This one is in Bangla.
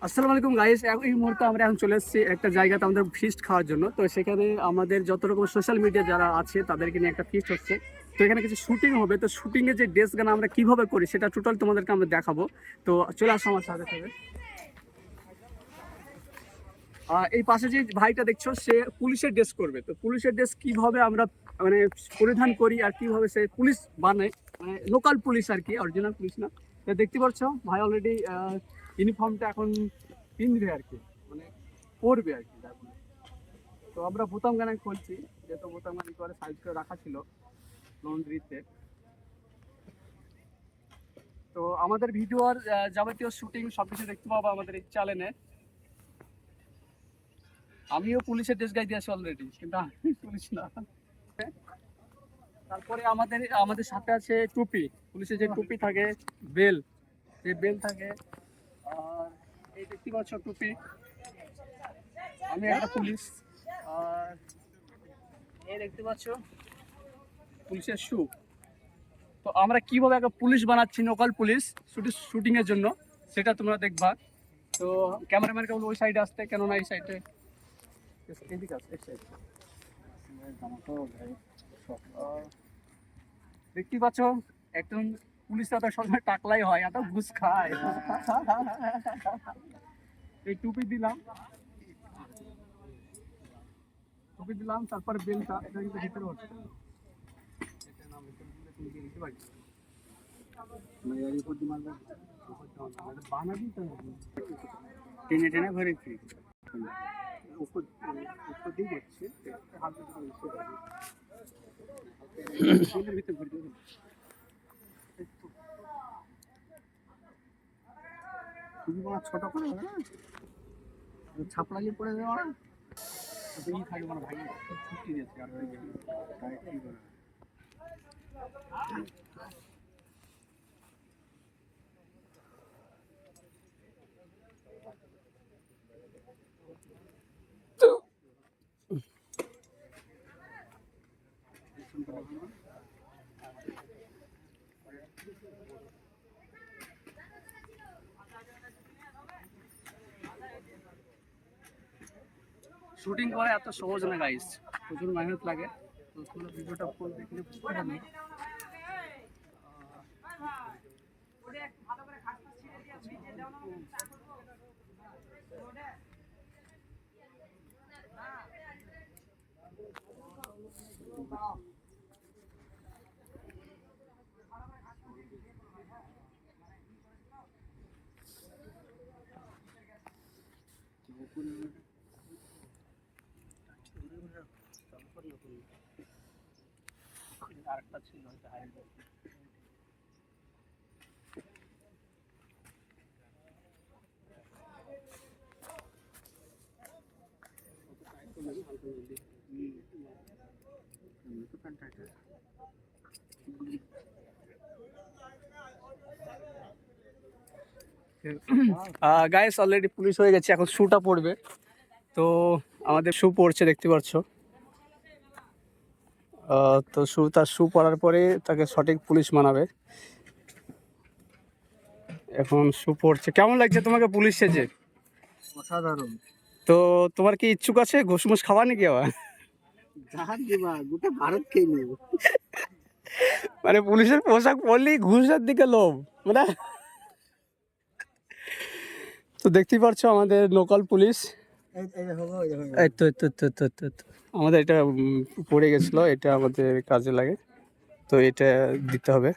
আসসালামু আলাইকুম গাইস, এই মুহূর্তে আমরা এখন চলে এসেছি একটা জায়গাতে আমাদের ফিস্ট খাওয়ার জন্য। তো সেখানে আমাদের যত রকম সোশ্যাল মিডিয়া যারা আছে তাদেরকে নিয়ে একটা ফিস্ট হচ্ছে। তো এখানে কিছু শুটিং হবে, তো শুটিংয়ে যে ড্রেস গান আমরা কিভাবে করি সেটা টোটাল তোমাদেরকে আমরা দেখাবো। তো চলে আসো আমার সাথে সাথে। এই পাশে যে ভাইটা দেখছো সে পুলিশের ড্রেস করবে। তো পুলিশের ড্রেস কিভাবে আমরা মানে পরিধান করি আর কিভাবে সে পুলিশ বানায়, মানে লোকাল পুলিশ আর কি, অরিজিনাল পুলিশ না। তো দেখতে পাচ্ছ ভাই অলরেডি ইউনিফর্মটা এখন পিনবে আর কি, মানে পরবে আর কি। তো আমরা বোতাম গানে খুলছি, যেহেতু বোতাম গান করে সাইজ করে রাখা ছিল লন্ড্রিতে। তো আমাদের ভিডিও আর যাবতীয় শুটিং সবকিছু দেখতে পাবো আমাদের এই চ্যানেলে। আমিও পুলিশের ড্রেস গাই দিয়ে আসি অলরেডি, কিন্তু আমি পুলিশ না। তারপরে আমাদের আমাদের সাথে আছে টুপি, পুলিশের যে টুপি থাকে, বেল, যে বেল থাকে। আর এই দেখতে পাচ্ছ টুপি, আমি একটা পুলিশ। আর এই দেখতে পাচ্ছ পুলিশের শু। তো আমরা কিভাবে একটা পুলিশ বানাচ্ছি, লোকাল পুলিশ শুটিং এর জন্য, সেটা তোমরা দেখবা। তো ক্যামেরাম্যান কেবল ওই সাইডে আসতে, কেননা এই সাইডে এদিকে আসতে, এই সাইডে দেখতে পাচ্ছ একজন পুলিশরা তো সবসময় টাকলাই হয়, এত ঘুষ খায়। এই টুপি দিলাম, তারপরে বেলটা, এটা কিন্তু ভিতরে হচ্ছে টেনে টেনে ভরে ফ্রি উপর দিয়ে যাচ্ছে, ভিতরে ভরে দেবে। তুমি ছোট করে হবে না, ছাপ লাগিয়ে পড়ে দেওয়া বেশি থাকবে, মানে ভাই ছুটি দিয়েছে আর কি করে। শুটিং করা এত সহজ না গাইস, প্রচুর মেহনত লাগে। তো তোমরা ভিডিওটা ফুল দেখলে বুঝতে পারবে। আরেকটা ছিল হয়তো হারিয়ে গেছে। গাইস অলরেডি পুলিশ হয়ে গেছে, এখন শুটা পড়বে। তো আমাদের শু পড়ছে দেখতে পাচ্ছ। তো তার শু পরার পরে তাকে সঠিক পুলিশ মানাবে। এখন শু পড়ছে। কেমন লাগছে তোমাকে পুলিশ সেজে? অসাধারণ। তো তোমার কি ইচ্ছুক আছে ঘুষ মুষ খাওয়া নাকি আবার? গোটা ভারত খেয়ে নেব। মানে পুলিশের পোশাক পরলেই ঘুষের দিকে লোভ, মানে। তো দেখতেই পারছো আমাদের লোকাল পুলিশ। এই তো আমাদের এটা পড়ে গেছিলো, এটা আমাদের কাজে লাগে, তো এটা দিতে হবে।